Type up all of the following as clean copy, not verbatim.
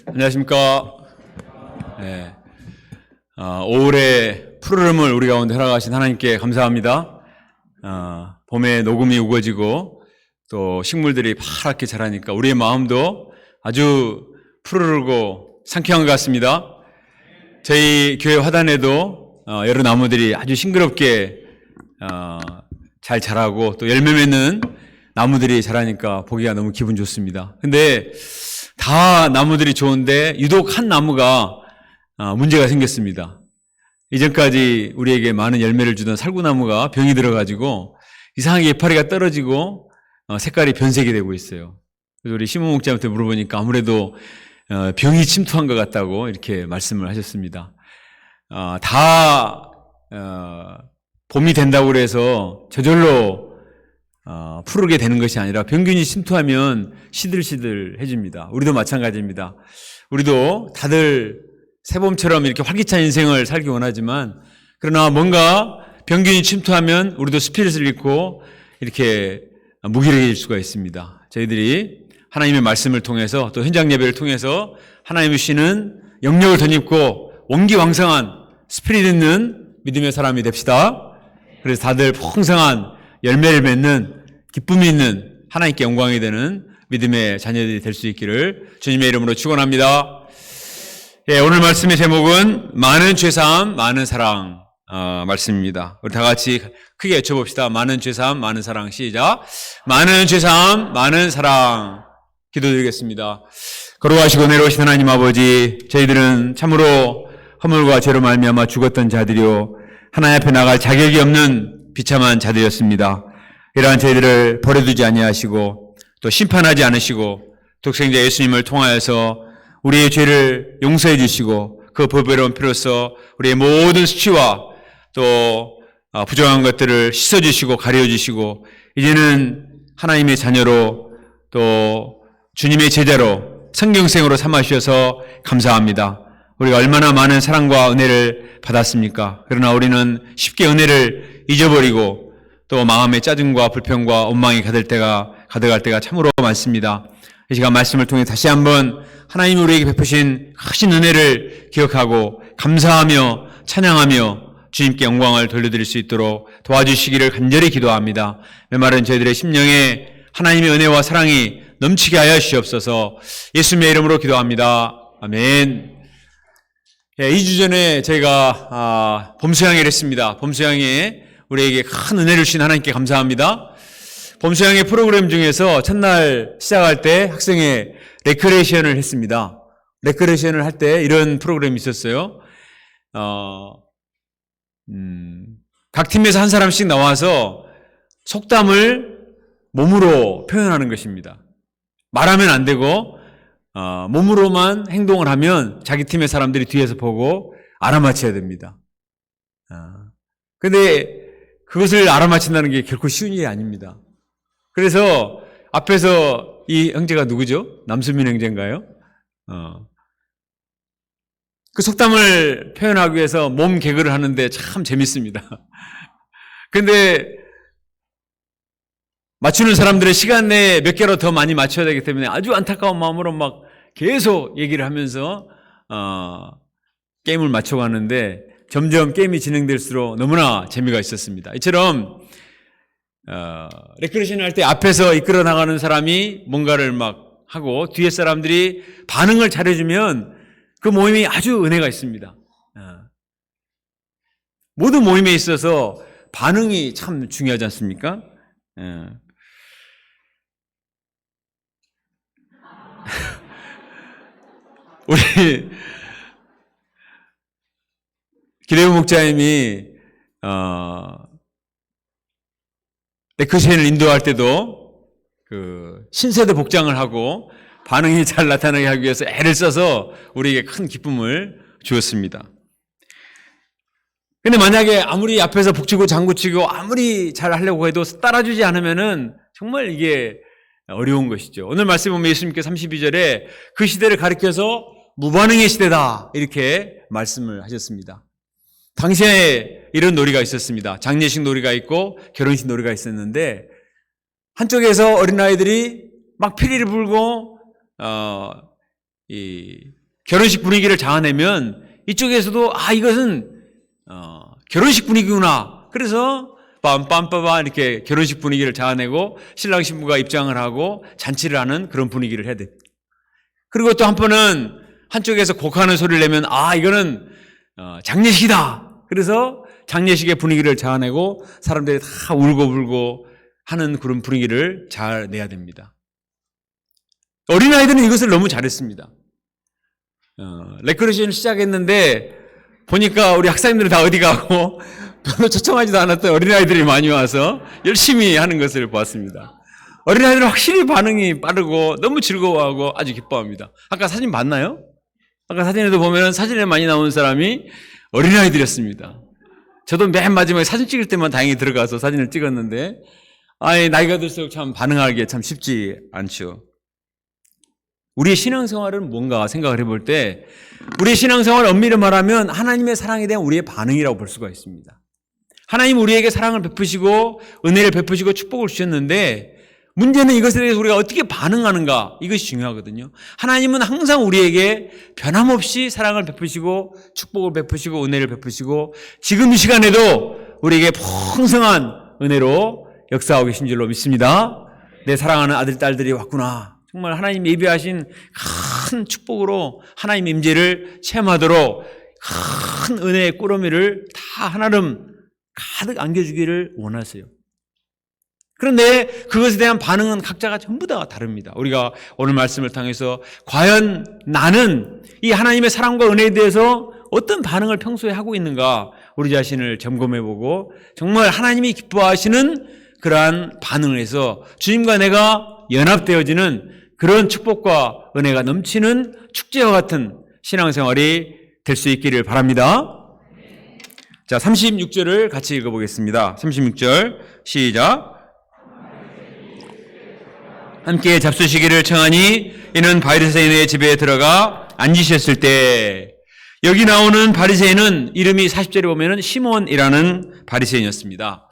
안녕하십니까. 네. 5월의 푸르름을 우리 가운데 허락하신 하나님께 감사합니다. 봄에 녹음이 우거지고 또 식물들이 파랗게 자라니까 우리의 마음도 아주 푸르르고 상쾌한 것 같습니다. 저희 교회 화단에도 여러 나무들이 아주 싱그럽게 잘 자라고 또 열매 맺는 나무들이 자라니까 보기가 너무 기분 좋습니다. 근데 다 나무들이 좋은데 유독 한 나무가 문제가 생겼습니다. 이전까지 우리에게 많은 열매를 주던 살구나무가 병이 들어가지고 이상하게 이파리가 떨어지고 색깔이 변색이 되고 있어요. 그래서 우리 심은 목자한테 물어보니까 아무래도 병이 침투한 것 같다고 이렇게 말씀을 하셨습니다. 봄이 된다고 해서 저절로 푸르게 되는 것이 아니라 병균이 침투하면 시들시들해집니다. 우리도 마찬가지입니다. 우리도 다들 새봄처럼 이렇게 활기찬 인생을 살기 원하지만 그러나 뭔가 병균이 침투하면 우리도 스피릿을 잃고 이렇게 무기력해질 수가 있습니다. 저희들이 하나님의 말씀을 통해서 또 현장 예배를 통해서 하나님이 주시는 영역을 덧입고 원기왕성한 스피릿 있는 믿음의 사람이 됩시다. 그래서 다들 풍성한 열매를 맺는 기쁨이 있는 하나님께 영광이 되는 믿음의 자녀들이 될 수 있기를 주님의 이름으로 축원합니다. 오늘 말씀의 제목은 많은 죄사함, 많은 사랑 말씀입니다. 우리 다 같이 크게 외쳐봅시다. 많은 죄사함, 많은 사랑. 시작. 많은 죄사함, 많은 사랑. 기도드리겠습니다. 거룩하시고 내려오신 하나님 아버지, 저희들은 참으로 허물과 죄로 말미암아 죽었던 자들이요 하나님 앞에 나갈 자격이 없는 비참한 자들이었습니다. 이러한 저희들을 버려두지 아니하시고 또 심판하지 않으시고 독생자 예수님을 통하여서 우리의 죄를 용서해 주시고 그 보배로운 피로써 우리의 모든 수치와 또 부정한 것들을 씻어주시고 가려주시고 이제는 하나님의 자녀로 또 주님의 제자로 성경생으로 삼아주셔서 감사합니다. 우리가 얼마나 많은 사랑과 은혜를 받았습니까? 그러나 우리는 쉽게 은혜를 잊어버리고 또 마음의 짜증과 불평과 원망이 가득할 때가 참으로 많습니다. 이 시간 말씀을 통해 다시 한번 하나님이 우리에게 베푸신 크신 은혜를 기억하고 감사하며 찬양하며 주님께 영광을 돌려드릴 수 있도록 도와주시기를 간절히 기도합니다. 메마른 저희들의 심령에 하나님의 은혜와 사랑이 넘치게 하여 주시옵소서. 예수님의 이름으로 기도합니다. 아멘. 2주 전에 저희가 봄수양회를 했습니다. 봄수양회 우리에게 큰 은혜를 주신 하나님께 감사합니다. 봄수양회 프로그램 중에서 첫날 시작할 때 학생의 레크레이션을 했습니다. 레크레이션을 할 때 이런 프로그램이 있었어요. 각 팀에서 한 사람씩 나와서 속담을 몸으로 표현하는 것입니다. 말하면 안 되고 몸으로만 행동을 하면 자기 팀의 사람들이 뒤에서 보고 알아맞혀야 됩니다. 근데 그것을 알아맞힌다는 게 결코 쉬운 일이 아닙니다. 그래서 앞에서 이 형제가 누구죠? 남수민 형제인가요? 그 속담을 표현하기 위해서 몸 개그를 하는데 참 재밌습니다. 근데 맞추는 사람들의 시간 내에 몇 개로 더 많이 맞춰야 되기 때문에 아주 안타까운 마음으로 막 계속 얘기를 하면서 게임을 맞춰가는데 점점 게임이 진행될수록 너무나 재미가 있었습니다. 이처럼 레크레이션 할 때 앞에서 이끌어 나가는 사람이 뭔가를 막 하고 뒤에 사람들이 반응을 잘해주면 그 모임이 아주 은혜가 있습니다. 모든 모임에 있어서 반응이 참 중요하지 않습니까? 우리 기대우 목자님이 레크레이션을 인도할 때도 그 신세대 복장을 하고 반응이 잘 나타나게 하기 위해서 애를 써서 우리에게 큰 기쁨을 주었습니다. 근데 만약에 아무리 앞에서 북치고 장구치고 아무리 잘 하려고 해도 따라주지 않으면은 정말 이게 어려운 것이죠. 오늘 말씀 보면 예수님께서 32절에 그 시대를 가리켜서 무반응의 시대다 이렇게 말씀을 하셨습니다. 당시에 이런 놀이가 있었습니다. 장례식 놀이가 있고 결혼식 놀이가 있었는데 한쪽에서 어린아이들이 막 피리를 불고 이 결혼식 분위기를 자아내면 이쪽에서도 이것은 결혼식 분위기구나. 그래서 빰빰빠밤 이렇게 결혼식 분위기를 자아내고 신랑 신부가 입장을 하고 잔치를 하는 그런 분위기를 해야 돼. 그리고 또 한편은 한쪽에서 곡하는 소리를 내면 이거는 장례식이다. 그래서 장례식의 분위기를 자아내고 사람들이 다 울고 하는 그런 분위기를 잘 내야 됩니다. 어린아이들은 이것을 너무 잘했습니다. 레크레이션 시작했는데 보니까 우리 학사님들은 다 어디 가고 별로 초청하지도 않았던 어린아이들이 많이 와서 열심히 하는 것을 보았습니다. 어린아이들은 확실히 반응이 빠르고 너무 즐거워하고 아주 기뻐합니다. 아까 사진 봤나요? 아까 사진에도 보면 사진에 많이 나온 사람이 어린아이들이었습니다. 저도 맨 마지막에 사진 찍을 때만 다행히 들어가서 사진을 찍었는데 나이가 들수록 참 반응하기에 참 쉽지 않죠. 우리의 신앙생활은 뭔가 생각을 해볼 때 우리의 신앙생활 엄밀히 말하면 하나님의 사랑에 대한 우리의 반응이라고 볼 수가 있습니다. 하나님 우리에게 사랑을 베푸시고 은혜를 베푸시고 축복을 주셨는데 문제는 이것에 대해서 우리가 어떻게 반응하는가, 이것이 중요하거든요. 하나님은 항상 우리에게 변함없이 사랑을 베푸시고 축복을 베푸시고 은혜를 베푸시고 지금 이 시간에도 우리에게 풍성한 은혜로 역사하고 계신 줄로 믿습니다. 내 사랑하는 아들, 딸들이 왔구나. 정말 하나님 예비하신 큰 축복으로 하나님의 임재를 체험하도록 큰 은혜의 꾸러미를 다 하나름 가득 안겨주기를 원하세요. 그런데 그것에 대한 반응은 각자가 전부 다 다릅니다. 우리가 오늘 말씀을 통해서 과연 나는 이 하나님의 사랑과 은혜에 대해서 어떤 반응을 평소에 하고 있는가 우리 자신을 점검해보고 정말 하나님이 기뻐하시는 그러한 반응을 해서 주님과 내가 연합되어지는 그런 축복과 은혜가 넘치는 축제와 같은 신앙생활이 될 수 있기를 바랍니다. 자, 36절을 같이 읽어보겠습니다. 36절 시작. 함께 잡수시기를 청하니 이는 바리새인의 집에 들어가 앉으셨을 때, 여기 나오는 바리새인은 이름이 40절에 보면은 시몬이라는 바리새인이었습니다.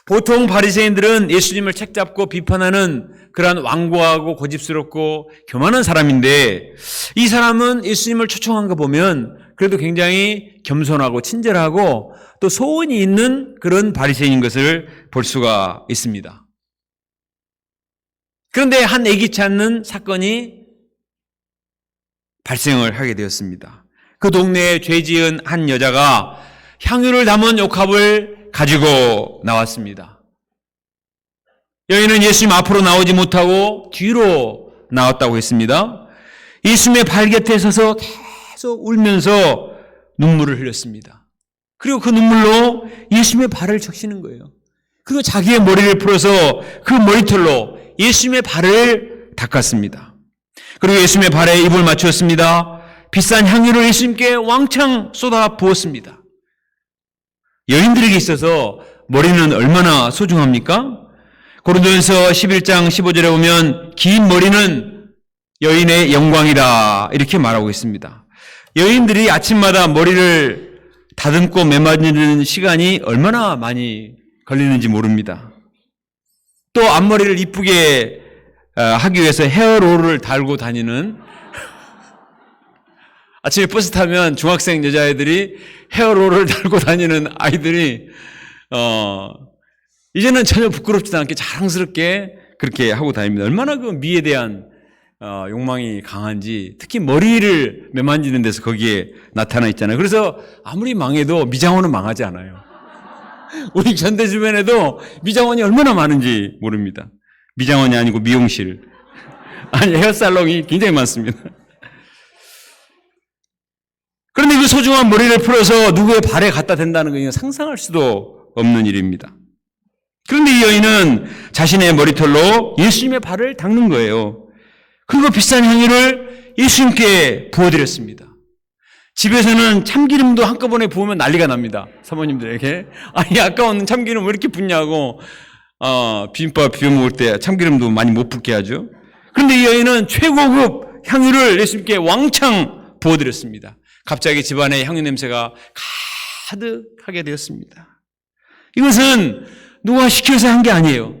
보통 바리새인들은 예수님을 책잡고 비판하는 그러한 완고하고 고집스럽고 교만한 사람인데 이 사람은 예수님을 초청한 거 보면 그래도 굉장히 겸손하고 친절하고 또 소원이 있는 그런 바리새인인 것을 볼 수가 있습니다. 그런데 한 예기치 않는 사건이 발생을 하게 되었습니다. 그 동네에 죄 지은 한 여자가 향유를 담은 옥합을 가지고 나왔습니다. 여인은 예수님 앞으로 나오지 못하고 뒤로 나왔다고 했습니다. 예수님의 발 곁에 서서 계속 울면서 눈물을 흘렸습니다. 그리고 그 눈물로 예수님의 발을 적시는 거예요. 그리고 자기의 머리를 풀어서 그 머리털로 예수님의 발을 닦았습니다. 그리고 예수님의 발에 입을 맞추었습니다. 비싼 향유를 예수님께 왕창 쏟아 부었습니다. 여인들에게 있어서 머리는 얼마나 소중합니까? 고린도전서 11장 15절에 보면 긴 머리는 여인의 영광이다 이렇게 말하고 있습니다. 여인들이 아침마다 머리를 다듬고 매만지는 시간이 얼마나 많이 걸리는지 모릅니다. 또 앞머리를 이쁘게 하기 위해서 헤어롤을 달고 다니는 아침에 버스 타면 중학생 여자애들이 헤어롤을 달고 다니는 아이들이 이제는 전혀 부끄럽지도 않게 자랑스럽게 그렇게 하고 다닙니다. 얼마나 그 미에 대한 욕망이 강한지 특히 머리를 매만지는 데서 거기에 나타나 있잖아요. 그래서 아무리 망해도 미장원은 망하지 않아요. 우리 현대 주변에도 미장원이 얼마나 많은지 모릅니다. 미장원이 아니고 미용실. 아니, 헤어살롱이 굉장히 많습니다. 그런데 그 소중한 머리를 풀어서 누구의 발에 갖다 댄다는 건 상상할 수도 없는 일입니다. 그런데 이 여인은 자신의 머리털로 예수님의 발을 닦는 거예요. 그리고 비싼 향유를 예수님께 부어드렸습니다. 집에서는 참기름도 한꺼번에 부으면 난리가 납니다. 사모님들에게. 아니, 아까운 참기름 왜 이렇게 붓냐고, 비빔밥 비벼 먹을 때 참기름도 많이 못 붓게 하죠. 그런데 이 여인은 최고급 향유를 예수님께 왕창 부어드렸습니다. 갑자기 집안에 향유 냄새가 가득하게 되었습니다. 이것은 누가 시켜서 한 게 아니에요.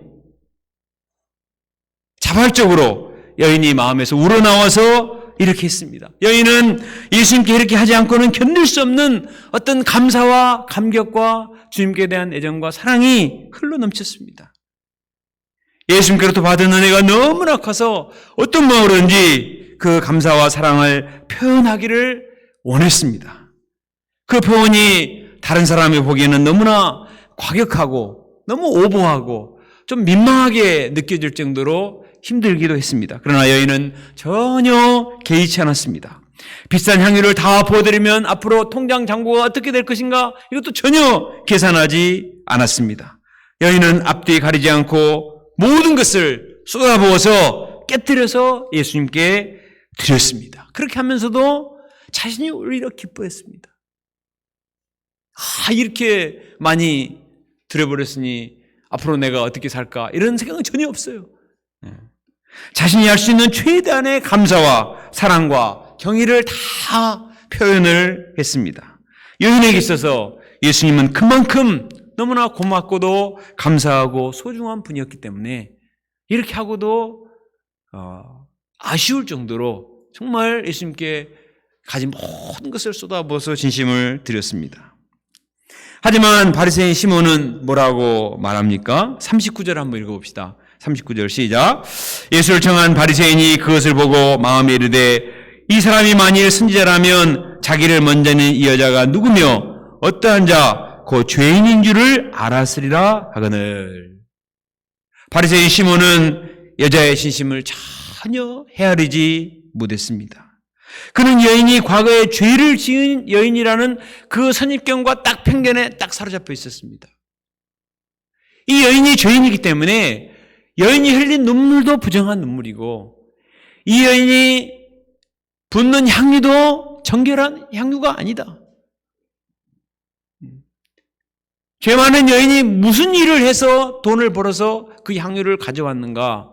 자발적으로 여인이 마음에서 우러나와서 이렇게 했습니다. 여인은 예수님께 이렇게 하지 않고는 견딜 수 없는 어떤 감사와 감격과 주님께 대한 애정과 사랑이 흘러넘쳤습니다. 예수님께로부터 받은 은혜가 너무나 커서 어떤 마음으로든지 그 감사와 사랑을 표현하기를 원했습니다. 그 표현이 다른 사람이 보기에는 너무나 과격하고 너무 오버하고 좀 민망하게 느껴질 정도로 힘들기도 했습니다. 그러나 여인은 전혀 개의치 않았습니다. 비싼 향유를 다 부어드리면 앞으로 통장 잔고가 어떻게 될 것인가, 이것도 전혀 계산하지 않았습니다. 여인은 앞뒤 가리지 않고 모든 것을 쏟아부어서 깨뜨려서 예수님께 드렸습니다. 그렇게 하면서도 자신이 오히려 기뻐했습니다. 이렇게 많이 드려버렸으니 앞으로 내가 어떻게 살까, 이런 생각은 전혀 없어요. 자신이 할 수 있는 최대한의 감사와 사랑과 경의를 다 표현을 했습니다. 여인에게 있어서 예수님은 그만큼 너무나 고맙고도 감사하고 소중한 분이었기 때문에 이렇게 하고도 아쉬울 정도로 정말 예수님께 가진 모든 것을 쏟아부어서 진심을 드렸습니다. 하지만 바리새인 시몬은 뭐라고 말합니까? 39절 한번 읽어봅시다. 39절 시작. 예수를 청한 바리새인이 그것을 보고 마음에 이르되 이 사람이 만일 선지자라면 자기를 먼저 낸 이 여자가 누구며 어떠한 자 그 죄인인 줄을 알았으리라 하거늘. 바리새인 시몬은 여자의 진심을 전혀 헤아리지 못했습니다. 그는 여인이 과거에 죄를 지은 여인이라는 그 선입견과 딱 편견에 딱 사로잡혀 있었습니다. 이 여인이 죄인이기 때문에 여인이 흘린 눈물도 부정한 눈물이고 이 여인이 붓는 향유도 정결한 향유가 아니다. 죄 많은 여인이 무슨 일을 해서 돈을 벌어서 그 향유를 가져왔는가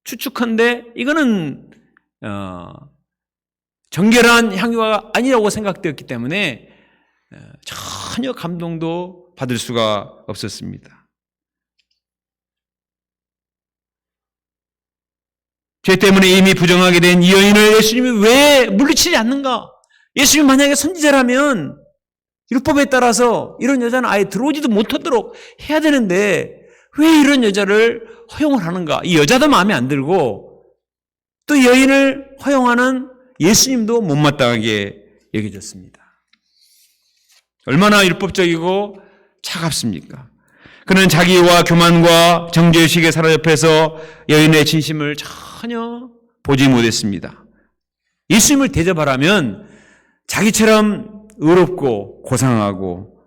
추측한데 이거는 정결한 향유가 아니라고 생각되었기 때문에 전혀 감동도 받을 수가 없었습니다. 죄 때문에 이미 부정하게 된 이 여인을 예수님이 왜 물리치지 않는가? 예수님이 만약에 선지자라면 율법에 따라서 이런 여자는 아예 들어오지도 못하도록 해야 되는데 왜 이런 여자를 허용을 하는가? 이 여자도 마음에 안 들고 또 여인을 허용하는 예수님도 못마땅하게 여겨졌습니다. 얼마나 율법적이고 차갑습니까? 그는 자기와 교만과 정죄의식에 사로잡혀서 여인의 진심을 전혀 보지 못했습니다. 예수님을 대접하라면 자기처럼 의롭고 고상하고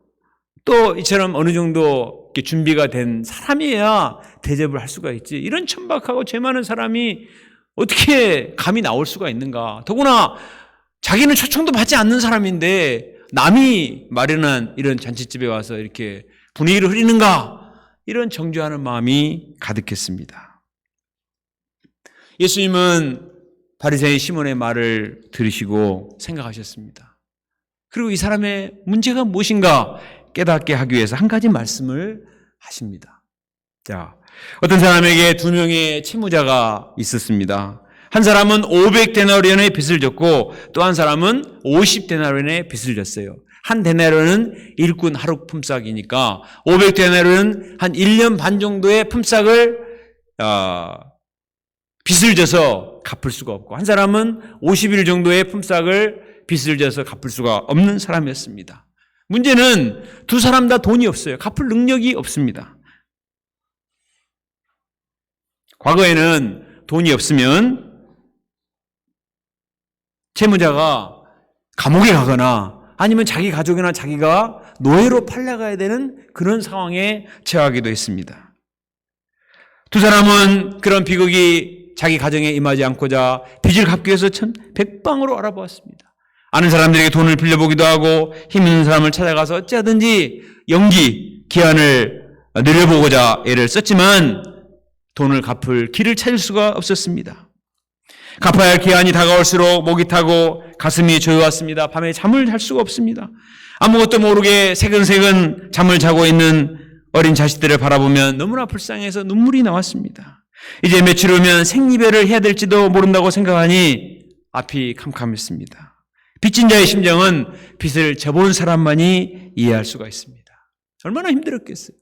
또 이처럼 어느 정도 준비가 된 사람이어야 대접을 할 수가 있지. 이런 천박하고 죄 많은 사람이 어떻게 감히 나올 수가 있는가. 더구나 자기는 초청도 받지 않는 사람인데 남이 마련한 이런 잔치집에 와서 이렇게 분위기를 흐리는가. 이런 정죄하는 마음이 가득했습니다. 예수님은 바리새인 시몬의 말을 들으시고 생각하셨습니다. 그리고 이 사람의 문제가 무엇인가 깨닫게 하기 위해서 한 가지 말씀을 하십니다. 자, 어떤 사람에게 2명의 채무자가 있었습니다. 한 사람은 500데나리온의 빚을 졌고 또 한 사람은 50데나리온의 빚을 졌어요. 한 데나리온은 일꾼 하루 품삯이니까 500데나리온은 한 1년 반 정도의 품삯을 빚을 져서 갚을 수가 없고 한 사람은 50일 정도의 품삯을 빚을 져서 갚을 수가 없는 사람이었습니다. 문제는 두 사람 다 돈이 없어요. 갚을 능력이 없습니다. 과거에는 돈이 없으면 채무자가 감옥에 가거나 아니면 자기 가족이나 자기가 노예로 팔려가야 되는 그런 상황에 처하기도 했습니다. 두 사람은 그런 비극이 자기 가정에 임하지 않고자 빚을 갚기 위해서 백방으로 알아보았습니다. 아는 사람들에게 돈을 빌려보기도 하고 힘 있는 사람을 찾아가서 어찌하든지 기한을 늘려보고자 애를 썼지만 돈을 갚을 길을 찾을 수가 없었습니다. 갚아야 할 기한이 다가올수록 목이 타고 가슴이 조여왔습니다. 밤에 잠을 잘 수가 없습니다. 아무것도 모르게 새근새근 잠을 자고 있는 어린 자식들을 바라보면 너무나 불쌍해서 눈물이 나왔습니다. 이제 며칠 후면 생리배를 해야 될지도 모른다고 생각하니 앞이 캄캄했습니다. 빚진 자의 심정은 빚을 져본 사람만이 이해할 수가 있습니다. 얼마나 힘들었겠어요.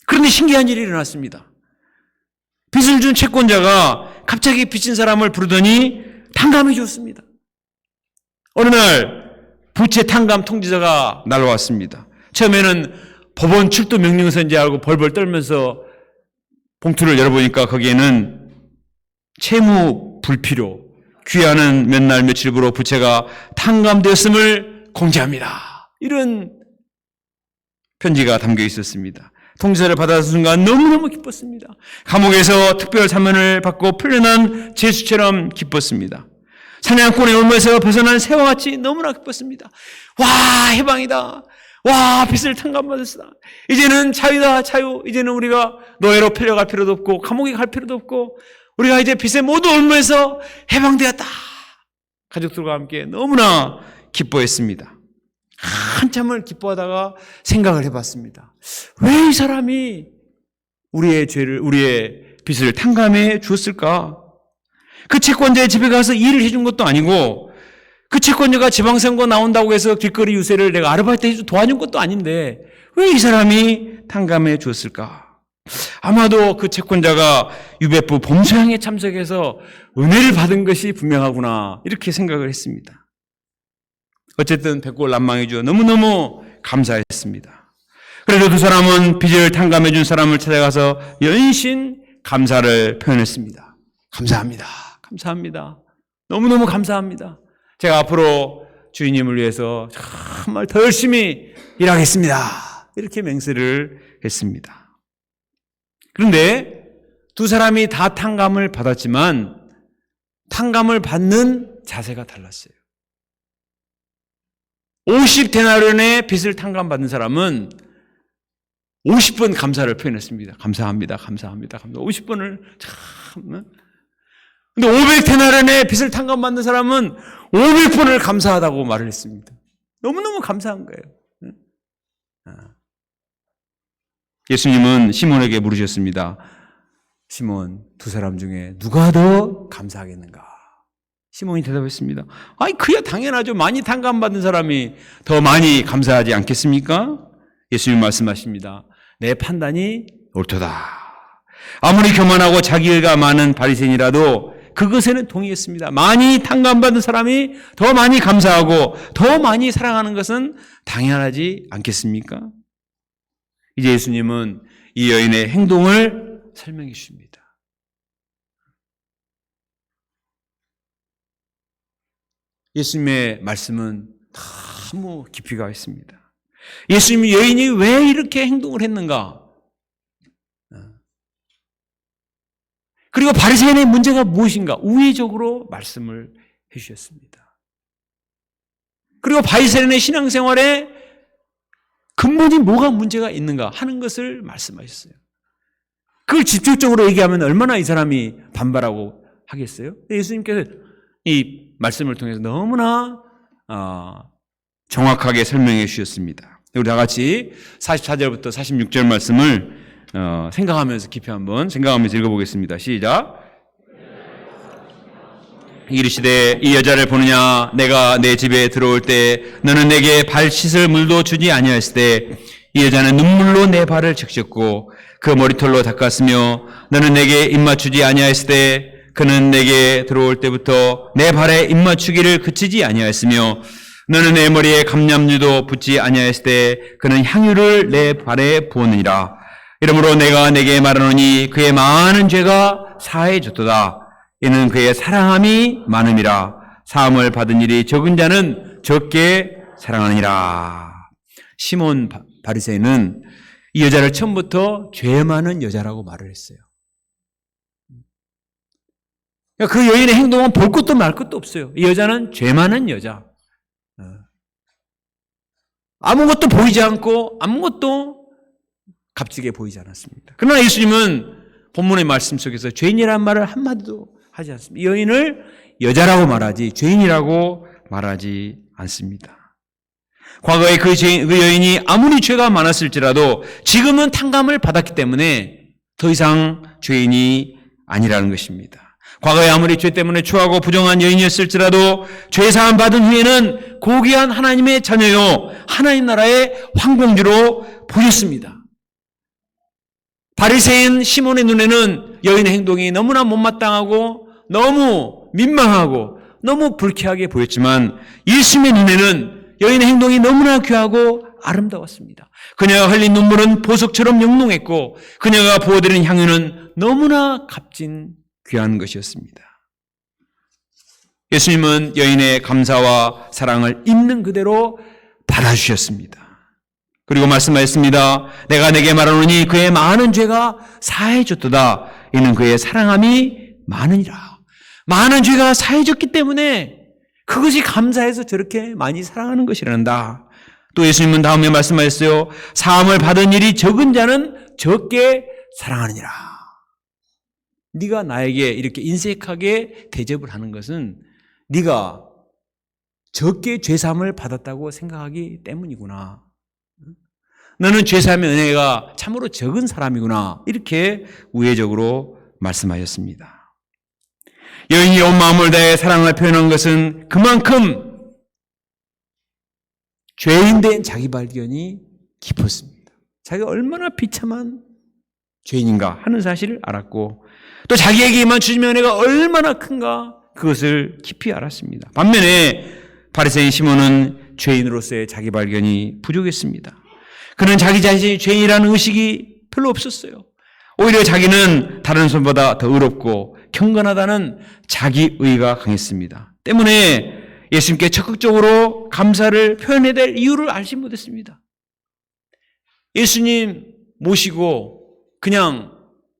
그런데 신기한 일이 일어났습니다. 빚을 준 채권자가 갑자기 빚진 사람을 부르더니 탕감해 줬습니다. 어느 날 부채 탕감 통지자가 날아왔습니다. 처음에는 법원 출두 명령서인지 알고 벌벌 떨면서 봉투를 열어보니까 거기에는 채무 불필요, 귀하는 몇 날 며칠부로 부채가 탕감되었음을 공지합니다. 이런 편지가 담겨 있었습니다. 통지서를 받았을 순간 너무너무 기뻤습니다. 감옥에서 특별 사면을 받고 풀려난 제수처럼 기뻤습니다. 사냥꾼의 올무에서 벗어난 새와 같이 너무나 기뻤습니다. 와, 해방이다. 와, 빚을 탕감받았다. 이제는 자유다, 자유. 이제는 우리가 노예로 풀려갈 필요도 없고 감옥에 갈 필요도 없고 우리가 이제 빚의 모두 올무에서 해방되었다. 가족들과 함께 너무나 기뻐했습니다. 한참을 기뻐하다가 생각을 해봤습니다. 왜 이 사람이 우리의 빚을 탕감해 주었을까? 그 채권자의 집에 가서 일을 해준 것도 아니고 그 채권자가 지방선거 나온다고 해서 길거리 유세를 내가 아르바이트 해서 도와준 것도 아닌데 왜 이 사람이 탕감해 주었을까? 아마도 그 채권자가 유배부 범소양에 참석해서 은혜를 받은 것이 분명하구나 이렇게 생각을 했습니다. 어쨌든 백골난망해 주어 너무너무 감사했습니다. 그래도 두 사람은 빚을 탕감해 준 사람을 찾아가서 연신 감사를 표현했습니다. 감사합니다. 감사합니다. 너무너무 감사합니다. 제가 앞으로 주인님을 위해서 정말 더 열심히 일하겠습니다. 이렇게 맹세를 했습니다. 그런데 두 사람이 다 탕감을 받았지만 탕감을 받는 자세가 달랐어요. 50데나리온의 빚을 탕감받은 사람은 50번 감사를 표현했습니다. 감사합니다. 감사합니다. 50번을 참. 근데 500데나리온의 빚을 탕감받는 사람은 500번을 감사하다고 말을 했습니다. 너무너무 감사한 거예요. 예수님은 시몬에게 물으셨습니다. 시몬, 두 사람 중에 누가 더 감사하겠는가? 시몬이 대답했습니다. 아니, 그야 당연하죠. 많이 탕감받은 사람이 더 많이 감사하지 않겠습니까? 예수님 말씀하십니다. 내 판단이 옳도다. 아무리 교만하고 자기 일가 많은 바리새인이라도 그것에는 동의했습니다. 많이 탕감받은 사람이 더 많이 감사하고 더 많이 사랑하는 것은 당연하지 않겠습니까? 이제 예수님은 이 여인의 행동을 설명해 주십니다. 예수님의 말씀은 너무 깊이가 있습니다. 예수님이 여인이 왜 이렇게 행동을 했는가? 그리고 바리새인의 문제가 무엇인가? 우회적으로 말씀을 해 주셨습니다. 그리고 바리새인의 신앙생활에 근본이 뭐가 문제가 있는가 하는 것을 말씀하셨어요. 그걸 직접적으로 얘기하면 얼마나 이 사람이 반발하고 하겠어요? 예수님께서 이 말씀을 통해서 너무나 정확하게 설명해 주셨습니다. 우리 다 같이 44절부터 46절 말씀을 생각하면서 깊이 한번 생각하면서 읽어보겠습니다. 시작. 이르시되 이 여자를 보느냐? 내가 내 집에 들어올 때 너는 내게 발 씻을 물도 주지 아니하였을 때 이 여자는 눈물로 내 발을 적셨고 그 머리털로 닦았으며 너는 내게 입맞추지 아니하였을 때 그는 내게 들어올 때부터 내 발에 입맞추기를 그치지 아니하였으며 너는 내 머리에 감람유도 붓지 아니하였을 때 그는 향유를 내 발에 부었느니라. 이러므로 내가 내게 말하노니 그의 많은 죄가 사해졌도다. 이는 그의 사랑함이 많음이라. 사함을 받은 일이 적은 자는 적게 사랑하느니라. 시몬 바리새인은 이 여자를 처음부터 죄 많은 여자라고 말을 했어요. 그 여인의 행동은 볼 것도 말 것도 없어요. 이 여자는 죄 많은 여자. 아무것도 보이지 않고 아무것도 값지게 보이지 않았습니다. 그러나 예수님은 본문의 말씀 속에서 죄인이라는 말을 한마디도 하지 않습니다. 이 여인을 여자라고 말하지 죄인이라고 말하지 않습니다. 과거에 그 여인이 아무리 죄가 많았을지라도 지금은 탕감을 받았기 때문에 더 이상 죄인이 아니라는 것입니다. 과거에 아무리 죄 때문에 추하고 부정한 여인이었을지라도 죄 사함 받은 후에는 고귀한 하나님의 자녀요 하나님 나라의 황공주로 보였습니다. 바리새인 시몬의 눈에는 여인의 행동이 너무나 못마땅하고 너무 민망하고 너무 불쾌하게 보였지만 예수님의 눈에는 여인의 행동이 너무나 귀하고 아름다웠습니다. 그녀가 흘린 눈물은 보석처럼 영롱했고 그녀가 부어드린 향유는 너무나 값진 귀한 것이었습니다. 예수님은 여인의 감사와 사랑을 있는 그대로 받아주셨습니다. 그리고 말씀하셨습니다. 내가 내게 말하노니 그의 많은 죄가 사해졌도다. 이는 그의 사랑함이 많으니라. 많은 죄가 사해졌기 때문에 그것이 감사해서 저렇게 많이 사랑하는 것이란다. 또 예수님은 다음에 말씀하셨어요. 사함을 받은 일이 적은 자는 적게 사랑하느니라. 네가 나에게 이렇게 인색하게 대접을 하는 것은 네가 적게 죄사함을 받았다고 생각하기 때문이구나. 너는 죄사함의 은혜가 참으로 적은 사람이구나. 이렇게 우회적으로 말씀하셨습니다. 여인이 온 마음을 다해 사랑을 표현한 것은 그만큼 죄인된 자기 발견이 깊었습니다. 자기가 얼마나 비참한 죄인인가 하는 사실을 알았고 또 자기에게만 주신 은혜가 얼마나 큰가 그것을 깊이 알았습니다. 반면에 바리새인 시몬은 죄인으로서의 자기 발견이 부족했습니다. 그는 자기 자신이 죄인이라는 의식이 별로 없었어요. 오히려 자기는 다른 사람보다 더 의롭고 경건하다는 자기의가 강했습니다. 때문에 예수님께 적극적으로 감사를 표현해야 될 이유를 알지 못했습니다. 예수님 모시고 그냥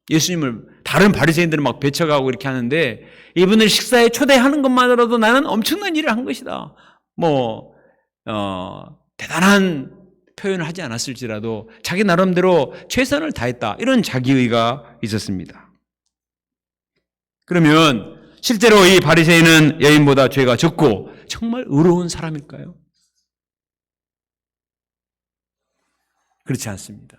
예수님을 다른 바리새인들은 막 배쳐가고 이렇게 하는데 이분을 식사에 초대하는 것만으로도 나는 엄청난 일을 한 것이다. 대단한 표현을 하지 않았을지라도 자기 나름대로 최선을 다했다. 이런 자기의가 있었습니다. 그러면 실제로 이 바리새인은 여인보다 죄가 적고 정말 의로운 사람일까요? 그렇지 않습니다.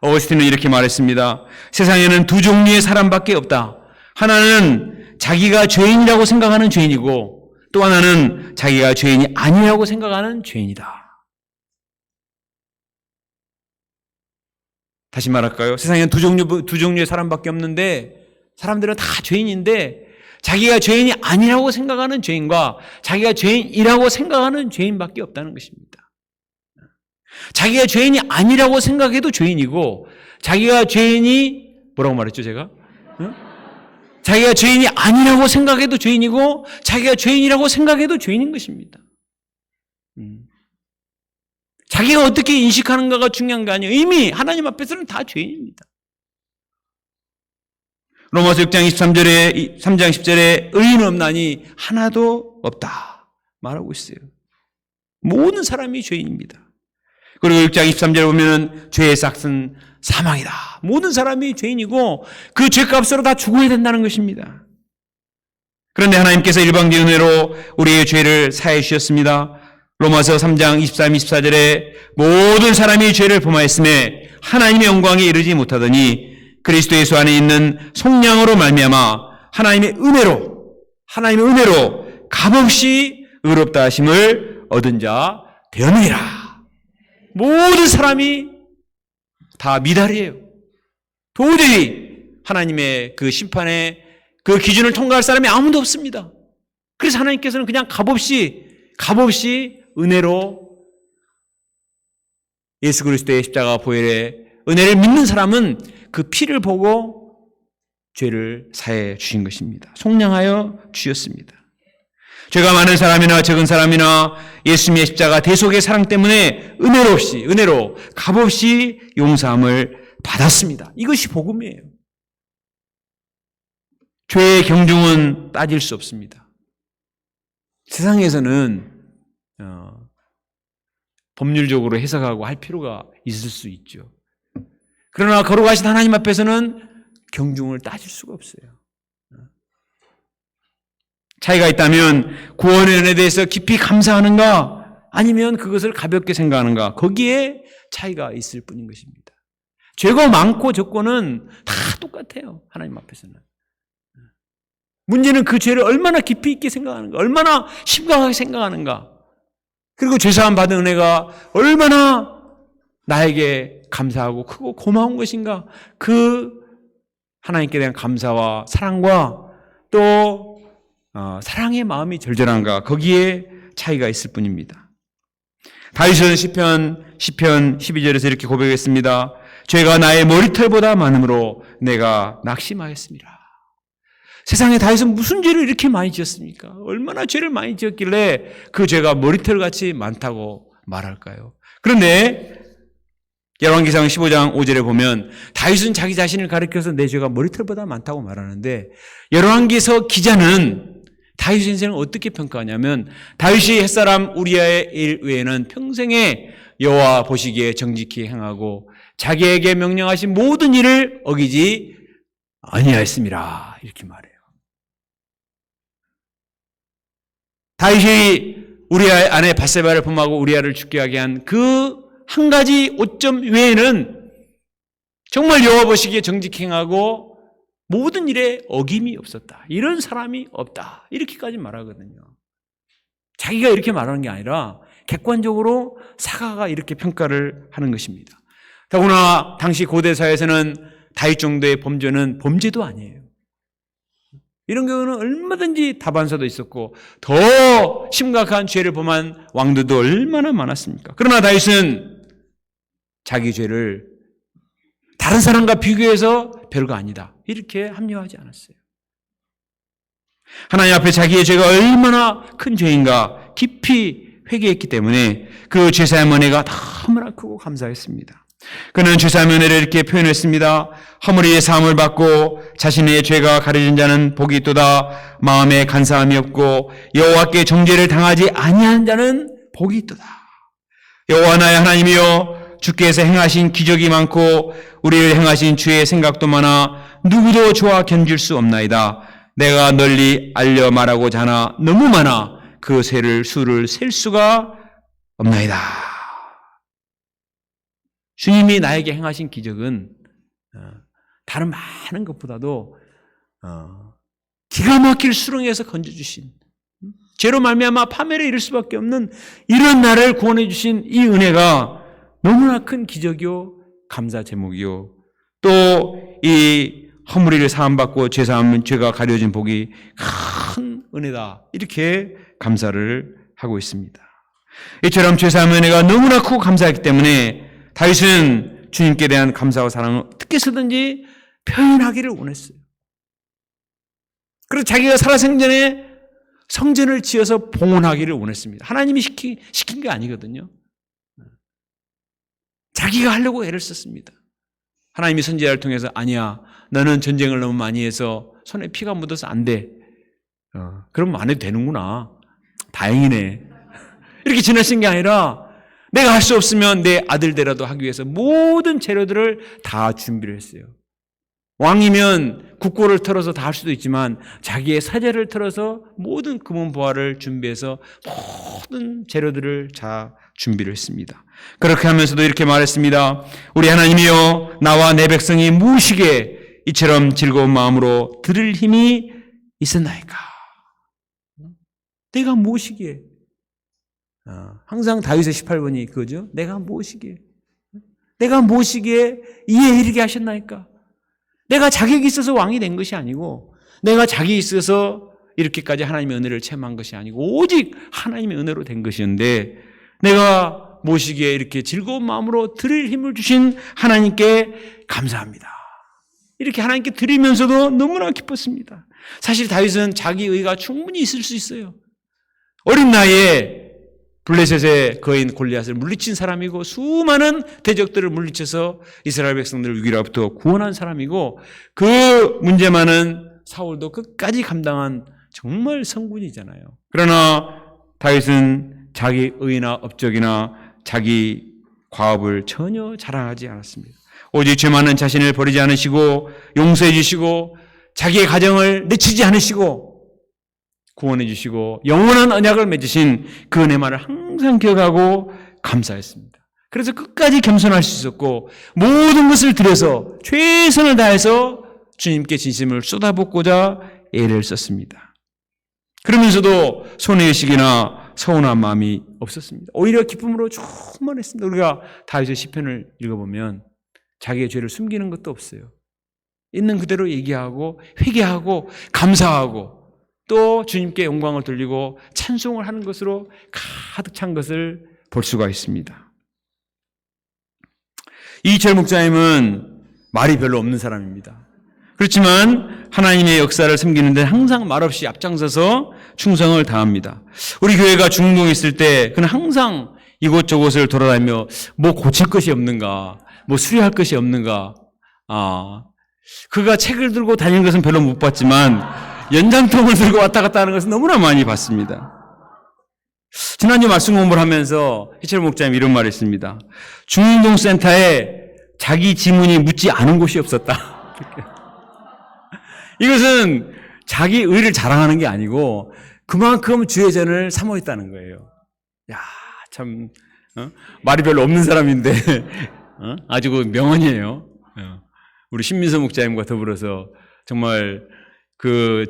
어거스틴은 이렇게 말했습니다. 세상에는 두 종류의 사람밖에 없다. 하나는 자기가 죄인이라고 생각하는 죄인이고 또 하나는 자기가 죄인이 아니라고 생각하는 죄인이다. 다시 말할까요? 세상에는 두 종류의 사람밖에 없는데 사람들은 다 죄인인데 자기가 죄인이 아니라고 생각하는 죄인과 자기가 죄인이라고 생각하는 죄인밖에 없다는 것입니다. 자기가 죄인이 아니라고 생각해도 죄인이고 자기가 죄인이 뭐라고 말했죠 제가? 자기가 죄인이 아니라고 생각해도 죄인이고 자기가 죄인이라고 생각해도 죄인인 것입니다. 자기가 어떻게 인식하는가가 중요한 게 아니에요. 이미 하나님 앞에서는 다 죄인입니다. 로마서 6장 23절에 3장 10절에 의인은 없나니 하나도 없다 말하고 있어요. 모든 사람이 죄인입니다. 그리고 6장 23절에 보면은 죄의 삭은 사망이다. 모든 사람이 죄인이고 그 죄값으로 다 죽어야 된다는 것입니다. 그런데 하나님께서 일방적인 은혜로 우리의 죄를 사해 주셨습니다. 로마서 3장 23, 24절에 모든 사람이 죄를 범하였음에 하나님의 영광에 이르지 못하더니 그리스도 예수 안에 있는 속량으로 말미암아 하나님의 은혜로 값없이 의롭다 하심을 얻은 자 되었느니라. 모든 사람이 다 미달이에요. 도저히 하나님의 그 심판의 그 기준을 통과할 사람이 아무도 없습니다. 그래서 하나님께서는 그냥 값없이 은혜로 예수 그리스도의 십자가 보혈의 은혜를 믿는 사람은 그 피를 보고 죄를 사해 주신 것입니다. 속량하여 주셨습니다. 죄가 많은 사람이나 적은 사람이나 예수님의 십자가 대속의 사랑 때문에 은혜로 값없이 용서함을 받았습니다. 이것이 복음이에요. 죄의 경중은 따질 수 없습니다. 세상에서는 법률적으로 해석하고 할 필요가 있을 수 있죠. 그러나 거룩하신 하나님 앞에서는 경중을 따질 수가 없어요. 차이가 있다면 구원의 은혜에 대해서 깊이 감사하는가 아니면 그것을 가볍게 생각하는가 거기에 차이가 있을 뿐인 것입니다. 죄가 많고 적고는 다 똑같아요. 하나님 앞에서는. 문제는 그 죄를 얼마나 깊이 있게 생각하는가, 얼마나 심각하게 생각하는가, 그리고 죄사함 받은 은혜가 얼마나 나에게 감사하고 크고 고마운 것인가, 그 하나님께 대한 감사와 사랑과 또 사랑의 마음이 절절한가, 거기에 차이가 있을 뿐입니다. 다윗은 시편 12절에서 이렇게 고백했습니다. 죄가 나의 머리털보다 많음으로 내가 낙심하였습니다. 세상에 다윗은 무슨 죄를 이렇게 많이 지었습니까? 얼마나 죄를 많이 지었길래 그 죄가 머리털같이 많다고 말할까요? 그런데 열왕기상 15장 5절에 보면 다윗은 자기 자신을 가리켜서 내 죄가 머리털보다 많다고 말하는데, 열왕기서 기자는 다윗 인생을 어떻게 평가하냐면, 다윗이 햇사람 우리아의 일 외에는 평생에 여호와 보시기에 정직히 행하고 자기에게 명령하신 모든 일을 어기지 아니하였습니다. 이렇게 말해요. 다윗이 우리아의 아내 밧세바를 범하고 우리아를 죽게 하게 한 그 한 가지 오점 외에는 정말 여호와 보시기에 정직히 행하고 모든 일에 어김이 없었다. 이런 사람이 없다. 이렇게까지 말하거든요. 자기가 이렇게 말하는 게 아니라 객관적으로 사가가 이렇게 평가를 하는 것입니다. 더구나 당시 고대사회에서는 다윗 정도의 범죄는 범죄도 아니에요. 이런 경우는 얼마든지 다반사도 있었고 더 심각한 죄를 범한 왕들도 얼마나 많았습니까? 그러나 다윗은 자기 죄를 다른 사람과 비교해서 별거 아니다, 이렇게 합리화하지 않았어요. 하나님 앞에 자기의 죄가 얼마나 큰 죄인가 깊이 회개했기 때문에 그 죄사함 은혜가 너무나 크고 감사했습니다. 그는 죄사함 은혜를 이렇게 표현했습니다. 허물이의 사함을 받고 자신의 죄가 가려진 자는 복이 있도다. 마음에 간사함이 없고 여호와께 정죄를 당하지 아니한 자는 복이 있도다. 여호와 나의 하나님이여, 주께서 행하신 기적이 많고 우리를 행하신 주의 생각도 많아 누구도 저와 견줄 수 없나이다. 내가 널리 알려 말하고자 하나 너무 많아 그 수를 셀 수가 없나이다. 주님이 나에게 행하신 기적은 다른 많은 것보다도 기가 막힐 수렁에서 건져주신, 죄로 말미암아 파멸에 이를 수밖에 없는 이런 나를 구원해 주신 이 은혜가 너무나 큰 기적이요 감사 제목이요, 또 이 허물이를 사함받고 죄가 가려진 복이 큰 은혜다, 이렇게 감사를 하고 있습니다. 이처럼 죄사함 은혜가 너무나 크고 감사했기 때문에 다윗은 주님께 대한 감사와 사랑을 어떻게 해서든지 표현하기를 원했어요. 그래서 자기가 살아생전에 성전을 지어서 봉헌하기를 원했습니다. 하나님이 시킨 게 아니거든요. 자기가 하려고 애를 썼습니다. 하나님이 선지자를 통해서 아니야, 너는 전쟁을 너무 많이 해서 손에 피가 묻어서 안 돼. 그러면 안 해도 되는구나. 다행이네. 이렇게 지나신 게 아니라 내가 할 수 없으면 내 아들들이라도 하기 위해서 모든 재료들을 다 준비를 했어요. 왕이면 국고를 털어서 다 할 수도 있지만 자기의 사제를 털어서 모든 금은 보화를 준비해서 모든 재료들을 다 준비를 했습니다. 그렇게 하면서도 이렇게 말했습니다. 우리 하나님이여, 나와 내 백성이 무엇이게 이처럼 즐거운 마음으로 들을 힘이 있었나이까. 내가 무엇이기에. 항상 다윗의 18번이 그거죠. 내가 무엇이기에. 내가 무엇이기에 이에 이르게 하셨나이까. 내가 자격이 있어서 왕이 된 것이 아니고, 내가 자격이 있어서 이렇게까지 하나님의 은혜를 체험한 것이 아니고 오직 하나님의 은혜로 된 것이었는데, 내가 무엇이기에 이렇게 즐거운 마음으로 드릴 힘을 주신 하나님께 감사합니다. 이렇게 하나님께 드리면서도 너무나 기뻤습니다. 사실 다윗은 자기 의가 충분히 있을 수 있어요. 어린 나이에 블레셋의 거인 골리앗을 물리친 사람이고 수많은 대적들을 물리쳐서 이스라엘 백성들을 위기로부터 구원한 사람이고, 그 문제만은 사울도 끝까지 감당한 정말 성군이잖아요. 그러나 다윗은 자기 의나 업적이나 자기 과업을 전혀 자랑하지 않았습니다. 오직 죄 많은 자신을 버리지 않으시고 용서해 주시고 자기의 가정을 내치지 않으시고 구원해 주시고 영원한 언약을 맺으신 그 은혜만을 항상 기억하고 감사했습니다. 그래서 끝까지 겸손할 수 있었고 모든 것을 들여서 최선을 다해서 주님께 진심을 쏟아붓고자 애를 썼습니다. 그러면서도 손해의식이나 서운한 마음이 없었습니다. 오히려 기쁨으로 충만했습니다. 우리가 다윗의 시편을 읽어보면 자기의 죄를 숨기는 것도 없어요. 있는 그대로 얘기하고 회개하고 감사하고 또 주님께 영광을 돌리고 찬송을 하는 것으로 가득 찬 것을 볼 수가 있습니다. 이희철 목사님은 말이 별로 없는 사람입니다. 그렇지만 하나님의 역사를 섬기는 데 항상 말없이 앞장서서 충성을 다합니다. 우리 교회가 중동에 있을 때 그는 항상 이곳저곳을 돌아다니며 뭐 고칠 것이 없는가, 뭐 수리할 것이 없는가. 그가 책을 들고 다니는 것은 별로 못 봤지만 연장통을 들고 왔다 갔다 하는 것은 너무나 많이 봤습니다. 지난주 말씀 공부를 하면서 희철 목사님 이런 말을 했습니다. 중동 센터에 자기 지문이 묻지 않은 곳이 없었다. 이것은 자기 의를 자랑하는 게 아니고 그만큼 주의 전을 사모했다는 거예요. 야, 참 말이 별로 없는 사람인데 아주 그 명언이에요. 우리 신민서 목사님과 더불어서 정말 그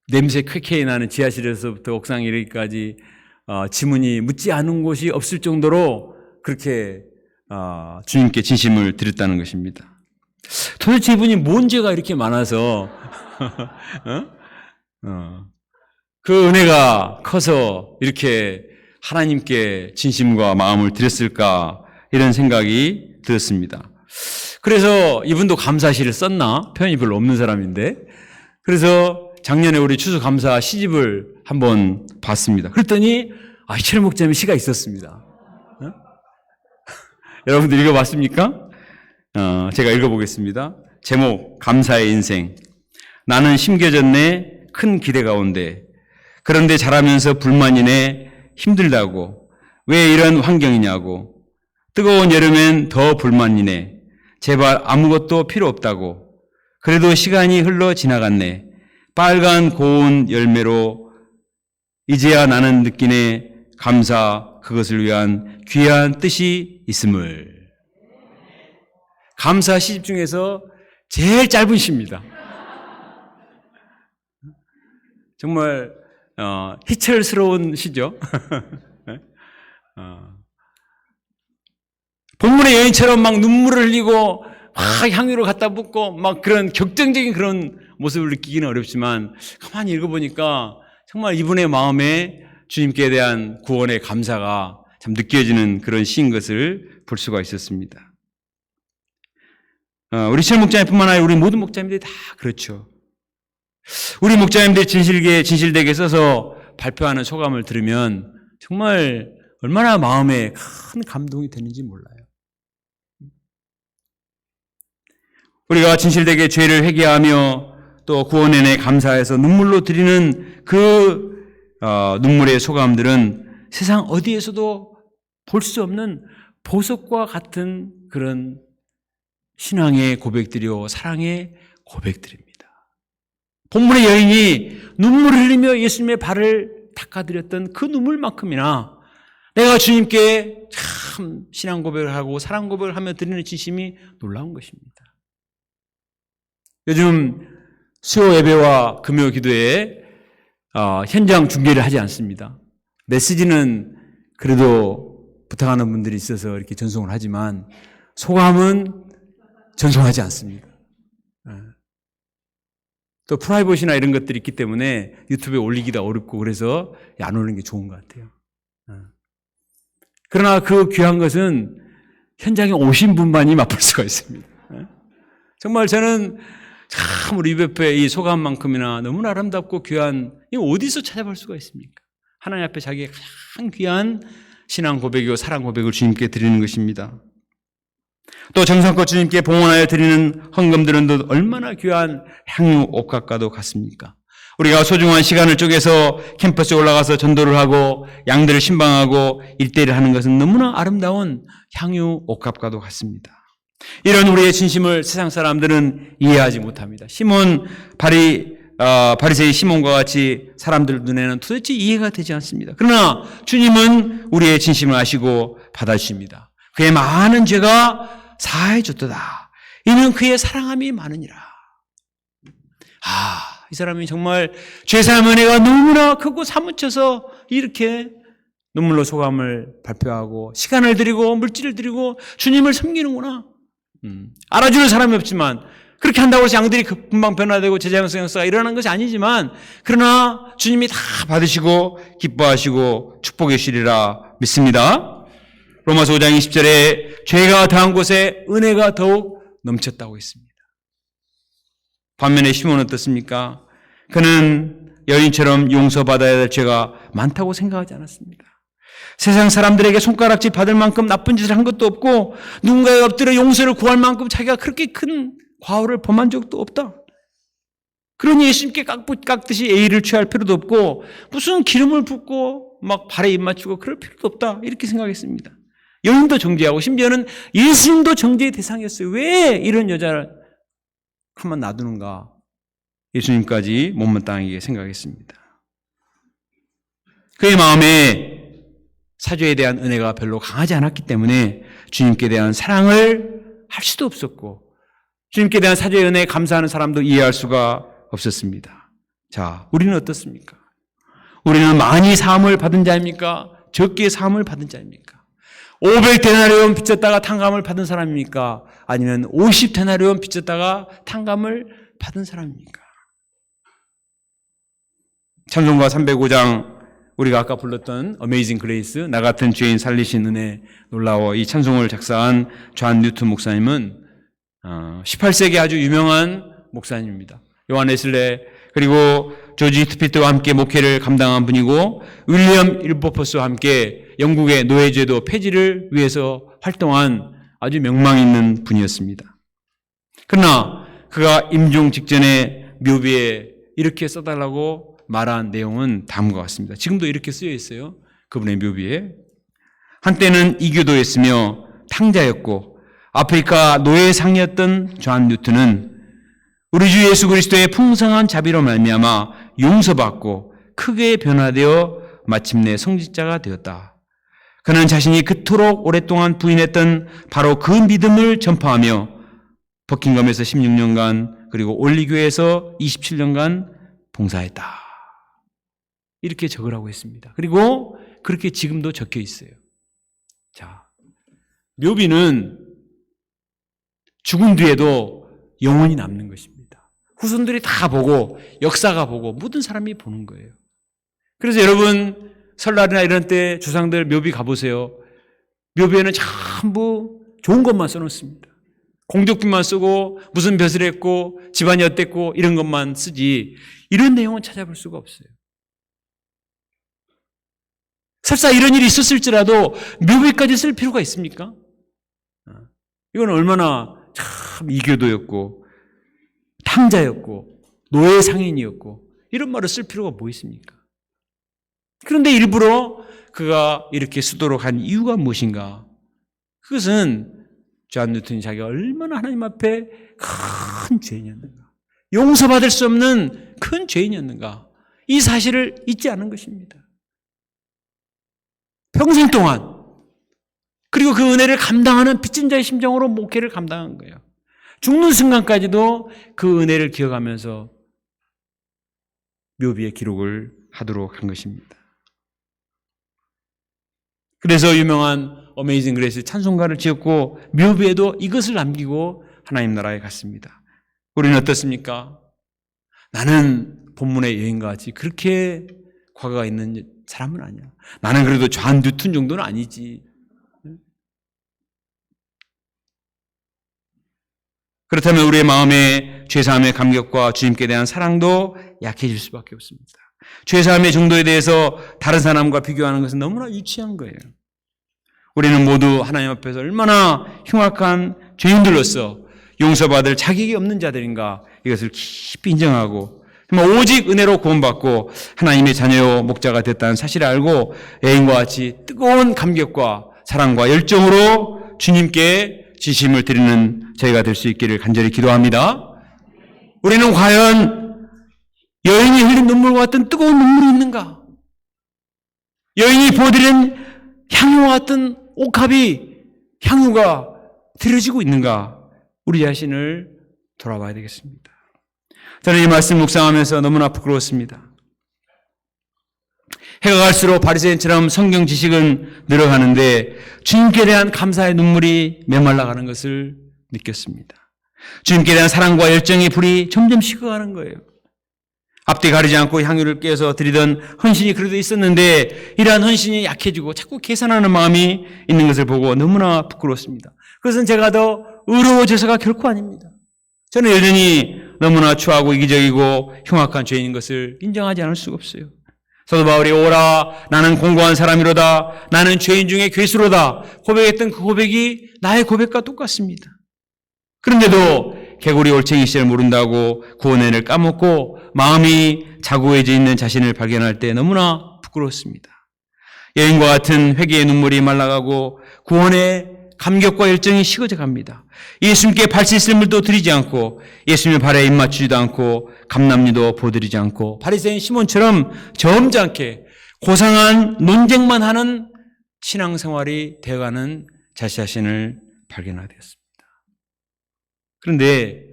냄새 쾌쾌히 나는 지하실에서부터 옥상 이르기까지 지문이 묻지 않은 곳이 없을 정도로 그렇게 주님께 진심을 드렸다는 것입니다. 도대체 이분이 뭔 죄가 이렇게 많아서 그 은혜가 커서 이렇게 하나님께 진심과 마음을 드렸을까 이런 생각이 들었습니다. 그래서 이분도 감사시를 썼나? 표현이 별로 없는 사람인데 그래서 작년에 우리 추수감사 시집을 한번 봤습니다. 그랬더니 희철 목사님의 시가 있었습니다. 여러분들 읽어봤습니까? 제가 읽어보겠습니다. 제목 감사의 인생. 나는 심겨졌네 큰 기대 가운데 그런데 자라면서 불만이네 힘들다고 왜 이런 환경이냐고 뜨거운 여름엔 더 불만이네 제발 아무것도 필요 없다고 그래도 시간이 흘러 지나갔네 빨간 고운 열매로 이제야 나는 느끼네 감사 그것을 위한 귀한 뜻이 있음을. 감사 시집 중에서 제일 짧은 시입니다. 정말 희철스러운 시죠. 본문의 여인처럼 막 눈물을 흘리고 막 향유를 갖다 붓고 막 그런 격정적인 그런 모습을 느끼기는 어렵지만 가만히 읽어보니까 정말 이분의 마음에 주님께 대한 구원의 감사가 참 느껴지는 그런 시인 것을 볼 수가 있었습니다. 우리 실 목자님뿐만 아니라 우리 모든 목자님들이 다 그렇죠. 우리 목자님들이 진실되게 써서 발표하는 소감을 들으면 정말 얼마나 마음에 큰 감동이 되는지 몰라요. 우리가 진실되게 죄를 회개하며 또 구원의 은혜에 감사해서 눈물로 드리는 그 눈물의 소감들은 세상 어디에서도 볼 수 없는 보석과 같은 그런 신앙의 고백들이요 사랑의 고백들입니다. 본문의 여인이 눈물을 흘리며 예수님의 발을 닦아드렸던 그 눈물만큼이나 내가 주님께 참 신앙 고백을 하고 사랑 고백을 하며 드리는 진심이 놀라운 것입니다. 요즘 수요 예배와 금요 기도에 현장 중계를 하지 않습니다. 메시지는 그래도 부탁하는 분들이 있어서 이렇게 전송을 하지만 소감은 전송하지 않습니다. 또 프라이버시나 이런 것들이 있기 때문에 유튜브에 올리기도 어렵고 그래서 안 올리는 게 좋은 것 같아요. 그러나 그 귀한 것은 현장에 오신 분만이 맛볼 수가 있습니다. 정말 저는 참 우리 UBF의 이 소감만큼이나 너무나 아름답고 귀한 이 어디서 찾아볼 수가 있습니까? 하나님 앞에 자기의 가장 귀한 신앙 고백이고 사랑 고백을 주님께 드리는 것입니다. 또 정성껏 주님께 봉헌하여 드리는 헌금들은 또 얼마나 귀한 향유 옥합과도 같습니까? 우리가 소중한 시간을 쪼개서 캠퍼스에 올라가서 전도를 하고 양들을 신방하고 일대를 하는 것은 너무나 아름다운 향유 옥합과도 같습니다. 이런 우리의 진심을 세상 사람들은 이해하지 못합니다. 바리새이 시몬과 같이 사람들 눈에는 도대체 이해가 되지 않습니다. 그러나 주님은 우리의 진심을 아시고 받아주십니다. 그의 많은 죄가 사해졌도다. 이는 그의 사랑함이 많으니라. 이 사람이 정말 죄사함 은혜가 너무나 크고 사무쳐서 이렇게 눈물로 소감을 발표하고 시간을 들이고 물질을 들이고 주님을 섬기는구나. 알아주는 사람이 없지만 그렇게 한다고 해서 양들이 금방 변화되고 제자양성 역사가 일어나는 것이 아니지만 그러나 주님이 다 받으시고 기뻐하시고 축복해 주시리라 믿습니다. 로마서 5장 20절에 죄가 더한 곳에 은혜가 더욱 넘쳤다고 했습니다. 반면에 시몬은 어떻습니까? 그는 여인처럼 용서받아야 될 죄가 많다고 생각하지 않았습니다. 세상 사람들에게 손가락질 받을 만큼 나쁜 짓을 한 것도 없고 누군가의 엎드려 용서를 구할 만큼 자기가 그렇게 큰 과오를 범한 적도 없다. 그러니 예수님께 깎듯이 예의를 취할 필요도 없고 무슨 기름을 붓고 막 발에 입 맞추고 그럴 필요도 없다. 이렇게 생각했습니다. 여인도 정죄하고 심지어는 예수님도 정죄의 대상이었어요. 왜 이런 여자를 가만 놔두는가? 예수님까지 못마땅하게 생각했습니다. 그의 마음에 사죄에 대한 은혜가 별로 강하지 않았기 때문에 주님께 대한 사랑을 할 수도 없었고 주님께 대한 사죄의 은혜에 감사하는 사람도 이해할 수가 없었습니다. 자, 우리는 어떻습니까? 우리는 많이 사함을 받은 자입니까? 적게 사함을 받은 자입니까? 500데나리온 빚졌다가 탕감을 받은 사람입니까? 아니면 50데나리온 빚졌다가 탕감을 받은 사람입니까? 찬송가 305장 우리가 아까 불렀던 어메이징 그레이스 나 같은 죄인 살리신 은혜 놀라워 이 찬송을 작사한 존 뉴튼 목사님은 18세기 아주 유명한 목사님입니다. 요한 웨슬레 그리고 조지 히트피트와 함께 목회를 감당한 분이고 윌리엄 일버퍼스와 함께 영국의 노예제도 폐지를 위해서 활동한 아주 명망 있는 분이었습니다. 그러나 그가 임종 직전에 묘비에 이렇게 써달라고 말한 내용은 다음과 같습니다. 지금도 이렇게 쓰여 있어요. 그분의 묘비에. 한때는 이교도였으며 탕자였고 아프리카 노예상이었던 존 뉴튼은 우리 주 예수 그리스도의 풍성한 자비로 말미암아 용서받고 크게 변화되어 마침내 성직자가 되었다. 그는 자신이 그토록 오랫동안 부인했던 바로 그 믿음을 전파하며 버킹엄에서 16년간 그리고 올리교에서 27년간 봉사했다. 이렇게 적으라고 했습니다. 그리고 그렇게 지금도 적혀 있어요. 자, 묘비는 죽은 뒤에도 영원히 남는 것입니다. 후손들이 다 보고 역사가 보고 모든 사람이 보는 거예요. 그래서 여러분 설날이나 이런 때 조상들 묘비 가보세요. 묘비에는 전부 좋은 것만 써놓습니다. 공적빛만 쓰고 무슨 벼슬 했고 집안이 어땠고 이런 것만 쓰지 이런 내용은 찾아볼 수가 없어요. 설사 이런 일이 있었을지라도 묘비까지 쓸 필요가 있습니까? 이건 얼마나 참 이교도였고 탕자였고 노예 상인이었고 이런 말을 쓸 필요가 뭐 있습니까? 그런데 일부러 그가 이렇게 쓰도록 한 이유가 무엇인가? 그것은 존 뉴턴이 자기가 얼마나 하나님 앞에 큰 죄인이었는가, 용서받을 수 없는 큰 죄인이었는가, 이 사실을 잊지 않은 것입니다. 평생 동안 그리고 그 은혜를 감당하는 빚진 자의 심정으로 목회를 감당한 거예요. 죽는 순간까지도 그 은혜를 기억하면서 묘비의 기록을 하도록 한 것입니다. 그래서 유명한 어메이징 그레이스 찬송가를 지었고 묘비에도 이것을 남기고 하나님 나라에 갔습니다. 우리는 어떻습니까? 나는 본문의 여인과 같이 그렇게 과거가 있는 사람은 아니야. 나는 그래도 존 뉴튼 정도는 아니지. 그렇다면 우리의 마음에 죄사함의 감격과 주님께 대한 사랑도 약해질 수밖에 없습니다. 죄사함의 정도에 대해서 다른 사람과 비교하는 것은 너무나 유치한 거예요. 우리는 모두 하나님 앞에서 얼마나 흉악한 죄인들로서 용서받을 자격이 없는 자들인가 이것을 깊이 인정하고 오직 은혜로 구원받고 하나님의 자녀요 목자가 됐다는 사실을 알고 애인과 같이 뜨거운 감격과 사랑과 열정으로 주님께 지심을 드리는 저희가 될 수 있기를 간절히 기도합니다. 우리는 과연 여인이 흘린 눈물과 같은 뜨거운 눈물이 있는가? 여인이 보여드린 향유와 같은 옥합이 향유가 들어지고 있는가? 우리 자신을 돌아봐야 되겠습니다. 저는 이 말씀 묵상하면서 너무나 부끄러웠습니다. 해가 갈수록 바리새인처럼 성경 지식은 늘어가는데 주님께 대한 감사의 눈물이 메말라가는 것을 느꼈습니다. 주님께 대한 사랑과 열정의 불이 점점 식어가는 거예요. 앞뒤 가리지 않고 향유를 깨서 드리던 헌신이 그래도 있었는데 이러한 헌신이 약해지고 자꾸 계산하는 마음이 있는 것을 보고 너무나 부끄러웠습니다. 그것은 제가 더 의로워져서가 결코 아닙니다. 저는 여전히 너무나 추하고 이기적이고 흉악한 죄인인 것을 인정하지 않을 수가 없어요. 사도 바울이 오라 나는 공고한 사람이로다 나는 죄인 중에 괴수로다 고백했던 그 고백이 나의 고백과 똑같습니다. 그런데도 개구리 올챙이 시절 모른다고 구원의 은혜를 까먹고 마음이 자고해져 있는 자신을 발견할 때 너무나 부끄러웠습니다. 여인과 같은 회개의 눈물이 말라가고 구원의 감격과 열정이 식어져 갑니다. 예수님께 발 씻을 물도 드리지 않고 예수님의 발에 입 맞추지도 않고 감람류도 보드리지 않고 바리새인 시몬처럼 점잖게 고상한 논쟁만 하는 신앙생활이 되어가는 자신을 발견하게 되었습니다. 그런데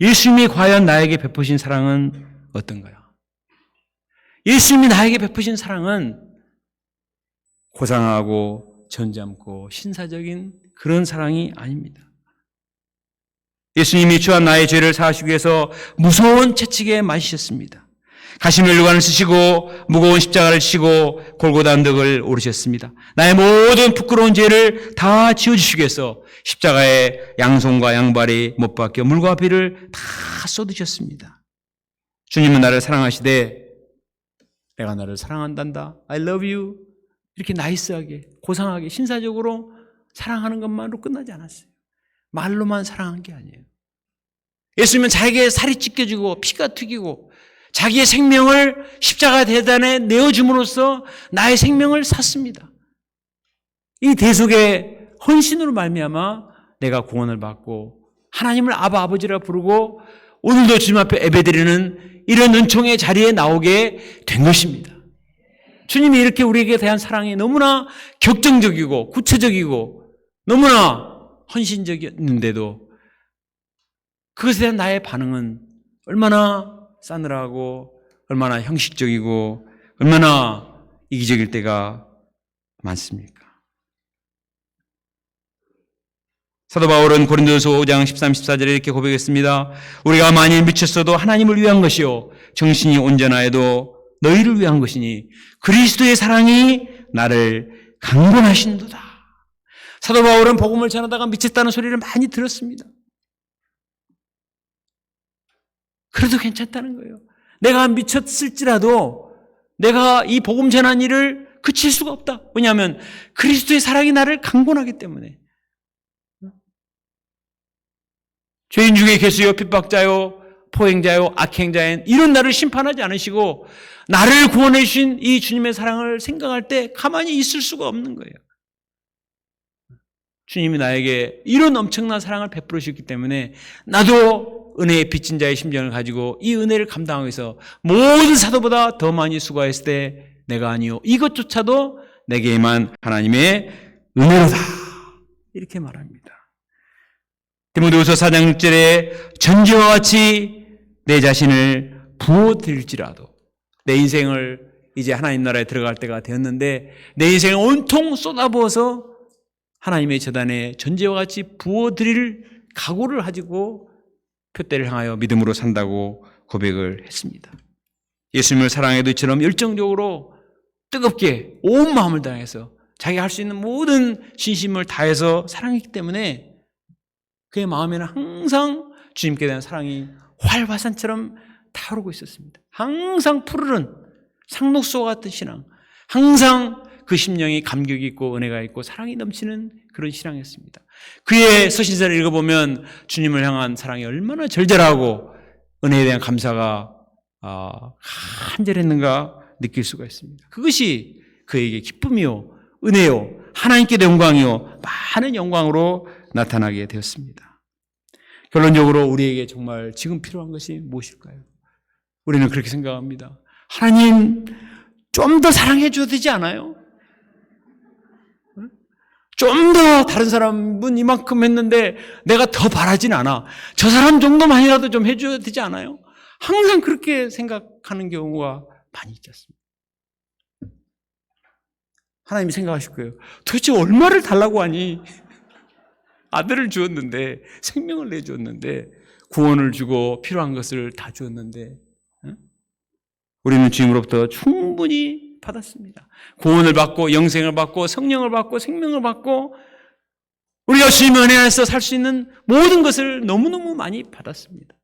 예수님이 과연 나에게 베푸신 사랑은 어떤가요? 예수님이 나에게 베푸신 사랑은 고상하고 전잠고 신사적인 그런 사랑이 아닙니다. 예수님이 주와 나의 죄를 사하시기 위해서 무서운 채찍에 맞으셨습니다. 가시면류관을 쓰시고 무거운 십자가를 지시고 골고다 언덕을 오르셨습니다. 나의 모든 부끄러운 죄를 다 지워주시기 위해서 십자가에 양손과 양발이 못 박혀 물과 피를 다 쏟으셨습니다. 주님은 나를 사랑하시되 내가 나를 사랑한단다. I love you. 이렇게 나이스하게 고상하게 신사적으로 사랑하는 것만으로 끝나지 않았어요. 말로만 사랑한 게 아니에요. 예수님은 자기의 살이 찢겨지고 피가 튀기고 자기의 생명을 십자가 대단에 내어줌으로써 나의 생명을 샀습니다. 이 대속의 헌신으로 말미암아 내가 구원을 받고 하나님을 아버지라 부르고 오늘도 주님 앞에 예배드리는 이런 은총의 자리에 나오게 된 것입니다. 주님이 이렇게 우리에게 대한 사랑이 너무나 격정적이고 구체적이고 너무나 헌신적이었는데도 그것에 대한 나의 반응은 얼마나 싸늘하고 얼마나 형식적이고 얼마나 이기적일 때가 많습니까? 사도 바울은 고린도서 5장 13, 14절에 이렇게 고백했습니다. 우리가 만일 미쳤어도 하나님을 위한 것이요 정신이 온전하여도 너희를 위한 것이니 그리스도의 사랑이 나를 강권하신도다. 사도 바울은 복음을 전하다가 미쳤다는 소리를 많이 들었습니다. 그래도 괜찮다는 거예요. 내가 미쳤을지라도 내가 이 복음 전한 일을 그칠 수가 없다. 왜냐하면 그리스도의 사랑이 나를 강권하기 때문에. 죄인 중에 괴수요 핍박자요 포행자요 악행자인 이런 나를 심판하지 않으시고 나를 구원해 주신 이 주님의 사랑을 생각할 때 가만히 있을 수가 없는 거예요. 주님이 나에게 이런 엄청난 사랑을 베풀으셨기 때문에 나도 은혜의 빚진 자의 심정을 가지고 이 은혜를 감당하기 위해서 모든 사도보다 더 많이 수고했을 때 내가 아니요 이것조차도 내게만 하나님의 은혜로다 이렇게 말합니다. 디모데후서 4장 6절에 전지와 같이 내 자신을 부어드릴지라도 내 인생을 이제 하나님 나라에 들어갈 때가 되었는데 내 인생을 온통 쏟아부어서 하나님의 제단에 전지와 같이 부어드릴 각오를 가지고 표대를 향하여 믿음으로 산다고 고백을 했습니다. 예수님을 사랑해도 이처럼 열정적으로 뜨겁게 온 마음을 다해서 자기가 할 수 있는 모든 신심을 다해서 사랑했기 때문에 그의 마음에는 항상 주님께 대한 사랑이 활화산처럼 타오르고 있었습니다. 항상 푸르른 상록수와 같은 신앙, 항상 그 심령이 감격이 있고 은혜가 있고 사랑이 넘치는 그런 신앙이었습니다. 그의 서신서를 읽어보면 주님을 향한 사랑이 얼마나 절절하고 은혜에 대한 감사가 간절했는가 느낄 수가 있습니다. 그것이 그에게 기쁨이요 은혜요 하나님께 영광이요 많은 영광으로 나타나게 되었습니다. 결론적으로 우리에게 정말 지금 필요한 것이 무엇일까요? 우리는 그렇게 생각합니다. 하나님 좀 더 사랑해 줘야 되지 않아요? 좀 더 다른 사람은 이만큼 했는데 내가 더 바라진 않아. 저 사람 정도만이라도 좀 해줘야 되지 않아요? 항상 그렇게 생각하는 경우가 많이 있지 않습니까? 하나님이 생각하실 거예요. 도대체 얼마를 달라고 하니? 아들을 주었는데, 생명을 내주었는데, 구원을 주고 필요한 것을 다 주었는데, 우리는 주님으로부터 충분히 받았습니다. 구원을 받고 영생을 받고 성령을 받고 생명을 받고 우리가 주님의 은혜 안에서 살 수 있는 모든 것을 너무너무 많이 받았습니다.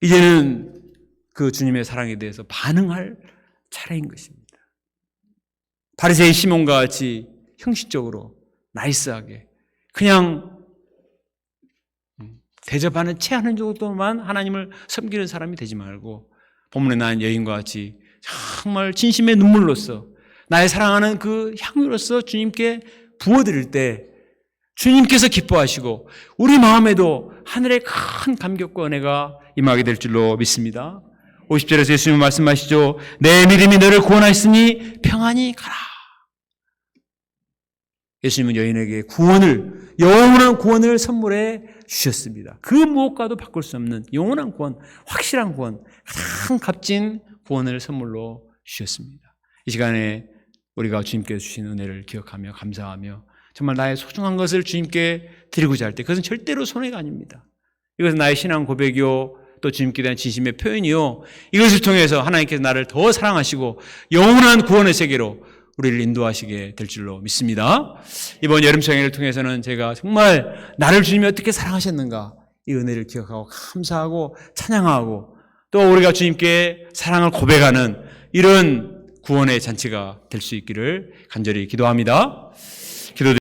이제는 그 주님의 사랑에 대해서 반응할 차례인 것입니다. 바리새인 시몬과 같이 형식적으로 나이스하게 그냥 대접하는 체하는 정도만 하나님을 섬기는 사람이 되지 말고 본문에 나온 여인과 같이 정말 진심의 눈물로써 나의 사랑하는 그 향유로서 주님께 부어드릴 때 주님께서 기뻐하시고 우리 마음에도 하늘의 큰 감격과 은혜가 임하게 될 줄로 믿습니다. 50절에서 예수님 말씀하시죠. 내 믿음이 너를 구원하였으니 평안히 가라. 예수님은 여인에게 구원을, 영원한 구원을 선물해 주셨습니다. 그 무엇과도 바꿀 수 없는 영원한 구원, 확실한 구원, 가장 값진 구원을 선물로 주셨습니다. 이 시간에 우리가 주님께서 주신 은혜를 기억하며 감사하며 정말 나의 소중한 것을 주님께 드리고자 할 때 그것은 절대로 손해가 아닙니다. 이것은 나의 신앙 고백이요 또 주님께 대한 진심의 표현이요 이것을 통해서 하나님께서 나를 더 사랑하시고 영원한 구원의 세계로 우리를 인도하시게 될 줄로 믿습니다. 이번 여름 성회를 통해서는 제가 정말 나를 주님이 어떻게 사랑하셨는가 이 은혜를 기억하고 감사하고 찬양하고 또 우리가 주님께 사랑을 고백하는 이런 구원의 잔치가 될 수 있기를 간절히 기도합니다. 기도